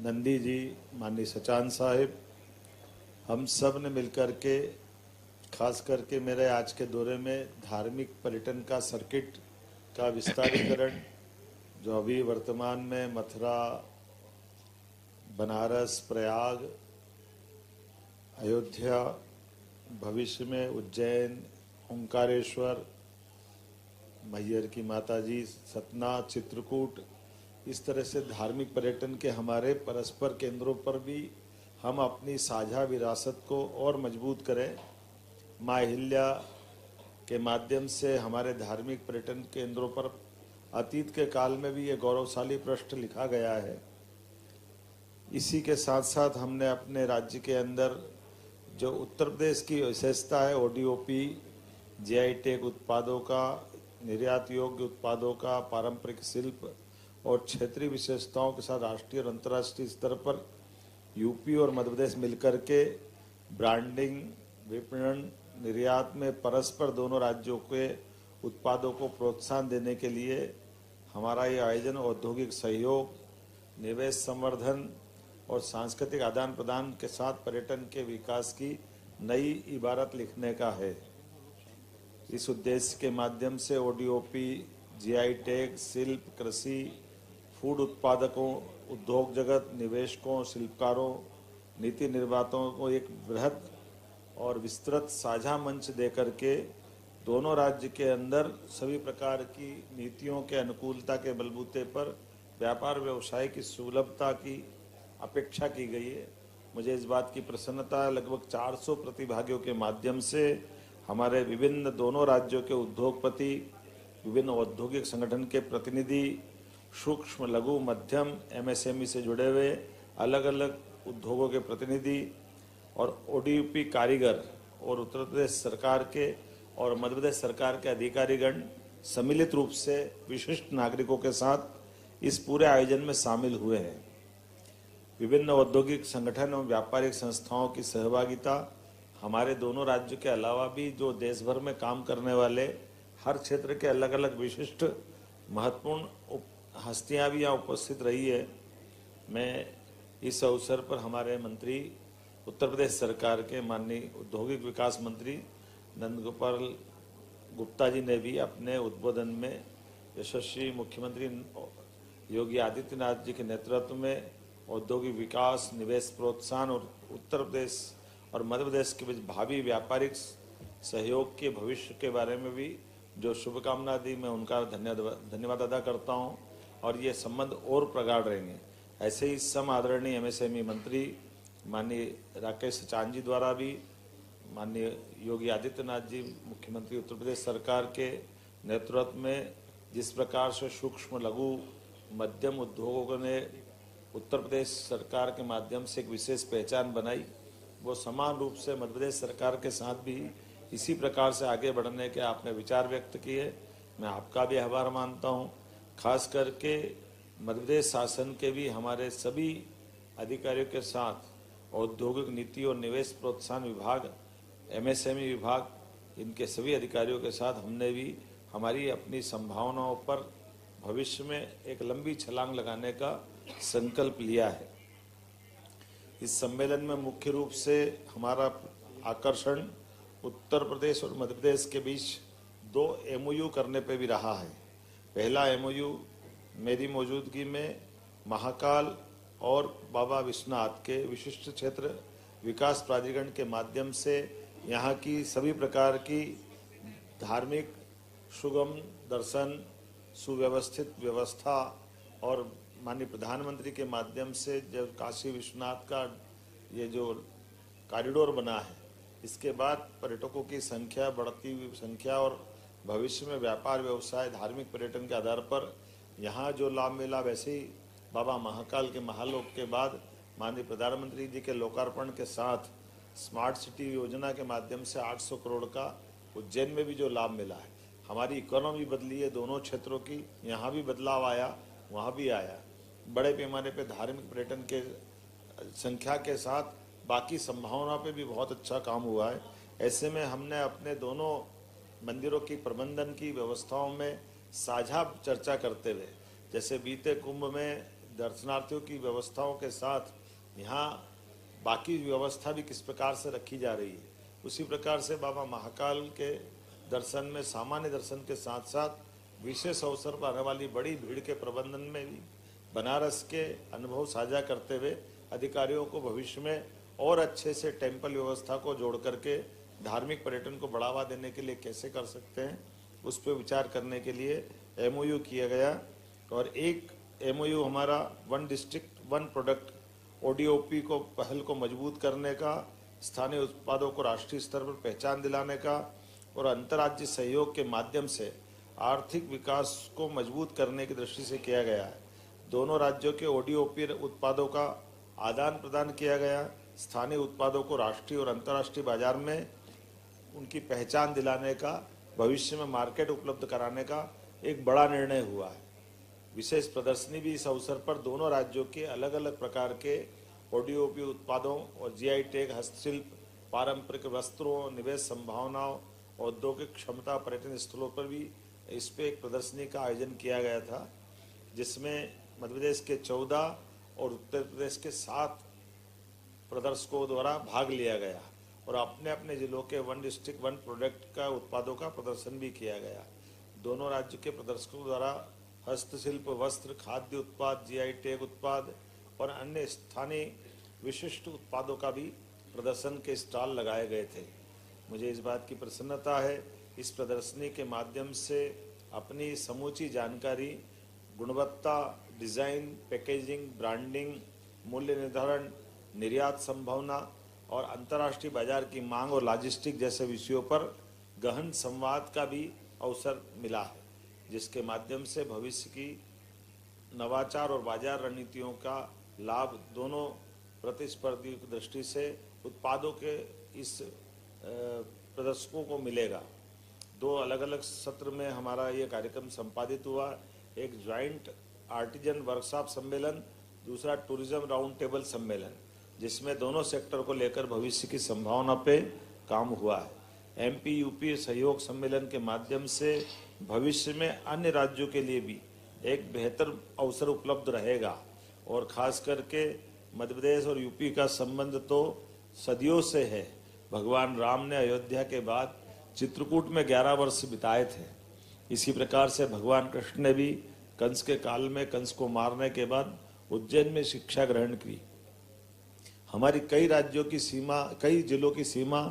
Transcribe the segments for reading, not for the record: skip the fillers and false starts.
नंदी जी, माननीय सचान साहिब, हम सब ने मिलकर के खास करके मेरे आज के दौरे में धार्मिक पर्यटन का सर्किट का विस्तारीकरण जो अभी वर्तमान में मथुरा, बनारस, प्रयाग, अयोध्या, भविष्य में उज्जैन, ओंकारेश्वर, मैहर की माताजी, सतना, चित्रकूट, इस तरह से धार्मिक पर्यटन के हमारे परस्पर केंद्रों पर भी हम अपनी साझा विरासत को और मजबूत करें। माँ अहिल्या के माध्यम से हमारे धार्मिक पर्यटन केंद्रों पर अतीत के काल में भी ये गौरवशाली पृष्ठ लिखा गया है। इसी के साथ साथ हमने अपने राज्य के अंदर जो उत्तर प्रदेश की विशेषता है ओडीओपी, जीआई टैग उत्पादों का, निर्यात योग्य उत्पादों का, पारंपरिक शिल्प और क्षेत्रीय विशेषताओं के साथ राष्ट्रीय और अंतर्राष्ट्रीय स्तर पर यूपी और मध्य प्रदेश मिलकर के ब्रांडिंग, विपणन, निर्यात में परस्पर दोनों राज्यों के उत्पादों को प्रोत्साहन देने के लिए हमारा ये आयोजन औद्योगिक सहयोग, निवेश संवर्धन और सांस्कृतिक आदान प्रदान के साथ पर्यटन के विकास की नई इबारत लिखने का है। इस उद्देश्य के माध्यम से ओडीओपी, जीआई टैग, शिल्प, कृषि, फूड उत्पादकों, उद्योग जगत, निवेशकों, शिल्पकारों, नीति निर्माताओं को एक बृहद और विस्तृत साझा मंच देकर के दोनों राज्य के अंदर सभी प्रकार की नीतियों के अनुकूलता के बलबूते पर व्यापार व्यवसाय की सुलभता की अपेक्षा की गई है। मुझे इस बात की प्रसन्नता है, लगभग 400 प्रतिभागियों के माध्यम से हमारे विभिन्न दोनों राज्यों के उद्योगपति, विभिन्न औद्योगिक संगठन के प्रतिनिधि, सूक्ष्म, लघु, मध्यम, एमएसएमई से जुड़े हुए अलग अलग उद्योगों के प्रतिनिधि और ओडीपी कारीगर और उत्तर प्रदेश सरकार के और मध्य प्रदेश सरकार के अधिकारीगण सम्मिलित रूप से विशिष्ट नागरिकों के साथ इस पूरे आयोजन में शामिल हुए हैं। विभिन्न औद्योगिक संगठन और व्यापारिक संस्थाओं की सहभागिता हमारे दोनों राज्यों के अलावा भी जो देश भर में काम करने वाले हर क्षेत्र के अलग अलग विशिष्ट महत्वपूर्ण हस्तियां भी यहाँ उपस्थित रही है। मैं इस अवसर पर हमारे मंत्री, उत्तर प्रदेश सरकार के माननीय औद्योगिक विकास मंत्री नंदगोपाल गुप्ता जी ने भी अपने उद्बोधन में यशस्वी मुख्यमंत्री योगी आदित्यनाथ जी के नेतृत्व में औद्योगिक विकास, निवेश प्रोत्साहन और उत्तर प्रदेश और मध्य प्रदेश के बीच भावी व्यापारिक सहयोग के भविष्य के बारे में भी जो शुभकामना दी, मैं उनका धन्यवाद अदा करता हूं और ये संबंध और प्रगाढ़ रहेंगे। ऐसे ही सम आदरणीय एमएसएमई मंत्री माननीय राकेश सचान जी द्वारा भी माननीय योगी आदित्यनाथ जी मुख्यमंत्री उत्तर प्रदेश सरकार के नेतृत्व में जिस प्रकार से सूक्ष्म, लघु, मध्यम उद्योगों ने उत्तर प्रदेश सरकार के माध्यम से एक विशेष पहचान बनाई, वो समान रूप से मध्य प्रदेश सरकार के साथ भी इसी प्रकार से आगे बढ़ने के आपने विचार व्यक्त किए। मैं आपका भी आभार मानता हूँ। खास करके मध्य प्रदेश शासन के भी हमारे सभी अधिकारियों के साथ औद्योगिक नीति और निवेश प्रोत्साहन विभाग, एमएसएमई विभाग, इनके सभी अधिकारियों के साथ हमने भी हमारी अपनी संभावनाओं पर भविष्य में एक लंबी छलांग लगाने का संकल्प लिया है। इस सम्मेलन में मुख्य रूप से हमारा आकर्षण उत्तर प्रदेश और मध्य प्रदेश के बीच 2 एमओयू करने पे भी रहा है। पहला एमओयू मेरी मौजूदगी में महाकाल और बाबा विश्वनाथ के विशिष्ट क्षेत्र विकास प्राधिकरण के माध्यम से यहाँ की सभी प्रकार की धार्मिक सुगम दर्शन, सुव्यवस्थित व्यवस्था और माननीय प्रधानमंत्री के माध्यम से जब काशी विश्वनाथ का ये जो कॉरिडोर बना है, इसके बाद पर्यटकों की संख्या, बढ़ती हुई संख्या और भविष्य में व्यापार व्यवसाय, धार्मिक पर्यटन के आधार पर यहाँ जो लाभ मिला, वैसे ही बाबा महाकाल के महालोक के बाद माननीय प्रधानमंत्री जी के लोकार्पण के साथ स्मार्ट सिटी योजना के माध्यम से 800 करोड़ का उज्जैन में भी जो लाभ मिला है, हमारी इकोनॉमी बदली है दोनों क्षेत्रों की, यहाँ भी बदलाव आया, वहाँ भी आया। बड़े पैमाने पे धार्मिक पर्यटन के संख्या के साथ बाकी संभावना पे भी बहुत अच्छा काम हुआ है। ऐसे में हमने अपने दोनों मंदिरों की प्रबंधन की व्यवस्थाओं में साझा चर्चा करते हुए, जैसे बीते कुंभ में दर्शनार्थियों की व्यवस्थाओं के साथ यहाँ बाकी व्यवस्था भी किस प्रकार से रखी जा रही है, उसी प्रकार से बाबा महाकाल के दर्शन में सामान्य दर्शन के साथ साथ विशेष अवसर पर आने वाली बड़ी भीड़ के प्रबंधन में भी बनारस के अनुभव साझा करते हुए अधिकारियों को भविष्य में और अच्छे से टेम्पल व्यवस्था को जोड़ करके धार्मिक पर्यटन को बढ़ावा देने के लिए कैसे कर सकते हैं, उस पर विचार करने के लिए एमओयू किया गया। और एक एमओयू हमारा one district one product ODOP को पहल को मजबूत करने का, स्थानीय उत्पादों को राष्ट्रीय स्तर पर पहचान दिलाने का और अंतर्राज्यीय सहयोग के माध्यम से आर्थिक विकास को मजबूत करने की दृष्टि से किया गया है। दोनों राज्यों के ओडीओपी उत्पादों का आदान प्रदान किया गया। स्थानीय उत्पादों को राष्ट्रीय और अंतर्राष्ट्रीय बाजार में उनकी पहचान दिलाने का, भविष्य में मार्केट उपलब्ध कराने का एक बड़ा निर्णय हुआ है। विशेष प्रदर्शनी भी इस अवसर पर दोनों राज्यों के अलग अलग प्रकार के ओडीओपी उत्पादों और जीआई टैग, हस्तशिल्प, पारंपरिक वस्त्रों, निवेश संभावनाओं, औद्योगिक क्षमता, पर्यटन स्थलों पर भी इस पे एक प्रदर्शनी का आयोजन किया गया था, जिसमें मध्य प्रदेश के 14 और उत्तर प्रदेश के 7 प्रदर्शकों द्वारा भाग लिया गया और अपने अपने जिलों के वन डिस्ट्रिक्ट वन प्रोडक्ट का उत्पादों का प्रदर्शन भी किया गया। दोनों राज्य के प्रदर्शकों द्वारा हस्तशिल्प, वस्त्र, खाद्य उत्पाद, जीआई टैग उत्पाद और अन्य स्थानीय विशिष्ट उत्पादों का भी प्रदर्शन के स्टॉल लगाए गए थे। मुझे इस बात की प्रसन्नता है, इस प्रदर्शनी के माध्यम से अपनी समूची जानकारी, गुणवत्ता, डिज़ाइन, पैकेजिंग, ब्रांडिंग, मूल्य निर्धारण, निर्यात संभावना और अंतर्राष्ट्रीय बाजार की मांग और लॉजिस्टिक जैसे विषयों पर गहन संवाद का भी अवसर मिला है, जिसके माध्यम से भविष्य की नवाचार और बाजार रणनीतियों का लाभ दोनों प्रतिस्पर्धी दृष्टि से उत्पादों के इस प्रदर्शकों को मिलेगा। 2 अलग अलग सत्र में हमारा ये कार्यक्रम संपादित हुआ। एक ज्वाइंट आर्टिजन वर्कशॉप सम्मेलन, दूसरा टूरिज्म राउंड टेबल सम्मेलन, जिसमें दोनों सेक्टर को लेकर भविष्य की संभावना पे काम हुआ है। एमपी यूपी सहयोग सम्मेलन के माध्यम से भविष्य में अन्य राज्यों के लिए भी एक बेहतर अवसर उपलब्ध रहेगा और खास करके मध्य प्रदेश और यूपी का संबंध तो सदियों से है। भगवान राम ने अयोध्या के बाद चित्रकूट में 11 वर्ष बिताए थे। इसी प्रकार से भगवान कृष्ण ने भी कंस के काल में कंस को मारने के बाद उज्जैन में शिक्षा ग्रहण की। हमारी कई राज्यों की सीमा, कई जिलों की सीमा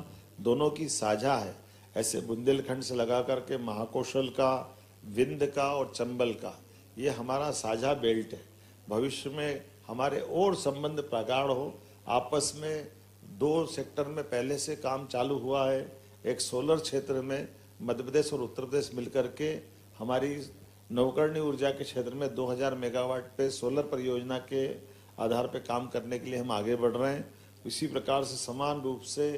दोनों की साझा है। ऐसे बुंदेलखंड से लगा करके महाकौशल का, विंध्य का और चंबल का, ये हमारा साझा बेल्ट है। भविष्य में हमारे और संबंध प्रगाढ़ हो। आपस में 2 सेक्टर में पहले से काम चालू हुआ है। एक सोलर क्षेत्र में मध्य प्रदेश और उत्तर प्रदेश मिलकर के हमारी नवकरणीय ऊर्जा के क्षेत्र में 2000 मेगावाट पे सोलर परियोजना के आधार पे काम करने के लिए हम आगे बढ़ रहे हैं। इसी प्रकार से समान रूप से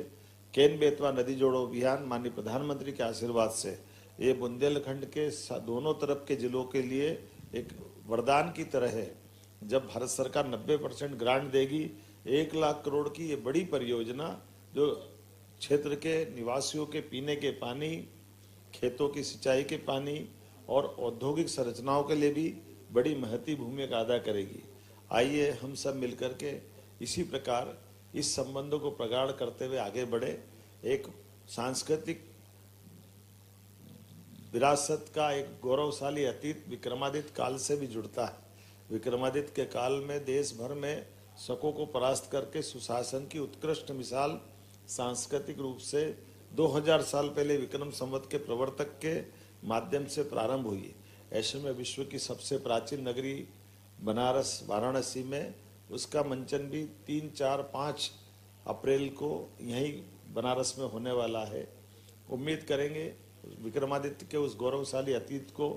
केन बेतवा नदी जोड़ो अभियान माननीय प्रधानमंत्री के आशीर्वाद से ये बुंदेलखंड के दोनों तरफ के जिलों के लिए एक वरदान की तरह है। जब भारत सरकार 90% ग्रांट देगी, 1 लाख करोड़ की ये बड़ी परियोजना जो क्षेत्र के निवासियों के पीने के पानी, खेतों की सिंचाई के पानी और औद्योगिक संरचनाओं के लिए भी बड़ी महती भूमिका अदा करेगी। आइए हम सब मिलकर के इसी प्रकार इस संबंधों को प्रगाढ़ करते हुए आगे बढ़े। एक सांस्कृतिक विरासत का एक गौरवशाली अतीत विक्रमादित्य काल से भी जुड़ता है। विक्रमादित्य के काल में देश भर में शकों को परास्त करके सुशासन की उत्कृष्ट मिसाल सांस्कृतिक रूप से 2000 साल पहले विक्रम संवत के प्रवर्तक के माध्यम से प्रारंभ हुई। ऐसे में विश्व की सबसे प्राचीन नगरी बनारस वाराणसी में उसका मंचन भी 3, 4, 5 अप्रैल को यहीं बनारस में होने वाला है। उम्मीद करेंगे विक्रमादित्य के उस गौरवशाली अतीत को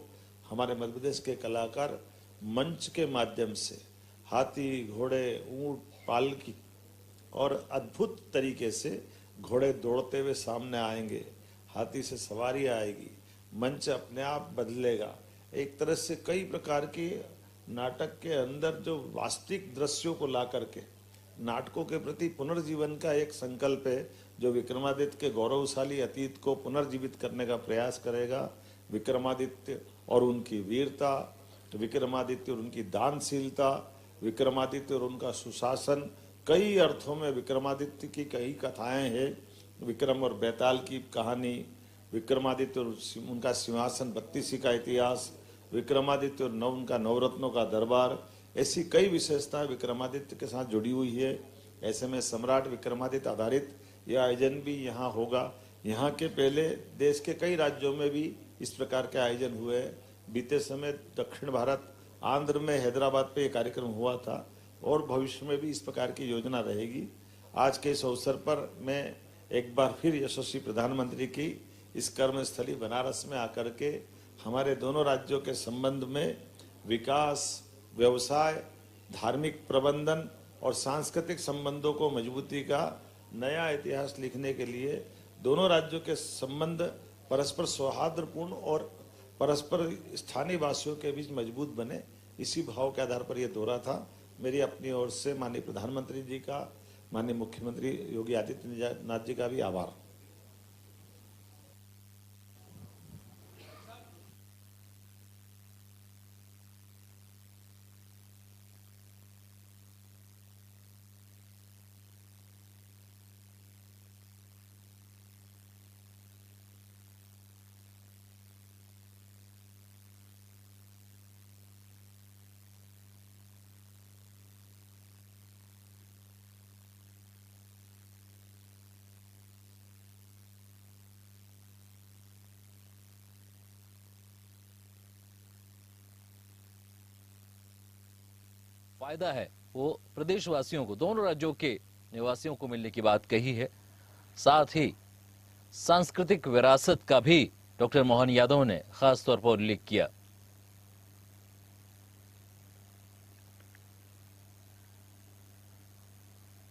हमारे मध्य प्रदेश के कलाकार मंच के माध्यम से हाथी, घोड़े, ऊंट, पालकी और अद्भुत तरीके से घोड़े दौड़ते हुए सामने आएंगे, हाथी से सवारी आएगी, मंच अपने आप बदलेगा। एक तरह से कई प्रकार के नाटक के अंदर जो वास्तविक दृश्यों को ला करके नाटकों के प्रति पुनर्जीवन का एक संकल्प है, जो विक्रमादित्य के गौरवशाली अतीत को पुनर्जीवित करने का प्रयास करेगा। विक्रमादित्य और उनकी वीरता, विक्रमादित्य और उनकी दानशीलता, विक्रमादित्य और उनका सुशासन, कई अर्थों में विक्रमादित्य की कई कथाएं हैं। विक्रम और बेताल की कहानी, विक्रमादित्य और उनका सिंहासन बत्तीसी का इतिहास, विक्रमादित्य और उनका नवरत्नों का दरबार, ऐसी कई विशेषताएं विक्रमादित्य के साथ जुड़ी हुई है। ऐसे में सम्राट विक्रमादित्य आधारित यह आयोजन भी यहाँ होगा। यहाँ के पहले देश के कई राज्यों में भी इस प्रकार के आयोजन हुए। बीते समय दक्षिण भारत, आंध्र में हैदराबाद पे ये कार्यक्रम हुआ था और भविष्य में भी इस प्रकार की योजना रहेगी। आज के इस अवसर पर मैं एक बार फिर यशस्वी प्रधानमंत्री की इस कर्मस्थली बनारस में आकर के हमारे दोनों राज्यों के संबंध में विकास, व्यवसाय, धार्मिक प्रबंधन और सांस्कृतिक संबंधों को मजबूती का नया इतिहास लिखने के लिए दोनों राज्यों के संबंध परस्पर सौहार्दपूर्ण और परस्पर स्थानीय वासियों के बीच मजबूत बने, इसी भाव के आधार पर यह दौरा था। मेरी अपनी ओर से माननीय प्रधानमंत्री जी का, माननीय मुख्यमंत्री योगी आदित्यनाथ जी का भी आभार। फायदा है वो प्रदेशवासियों को, दोनों राज्यों के निवासियों को मिलने की बात कही है। साथ ही सांस्कृतिक विरासत का भी डॉक्टर मोहन यादव ने खास तौर पर उल्लेख किया।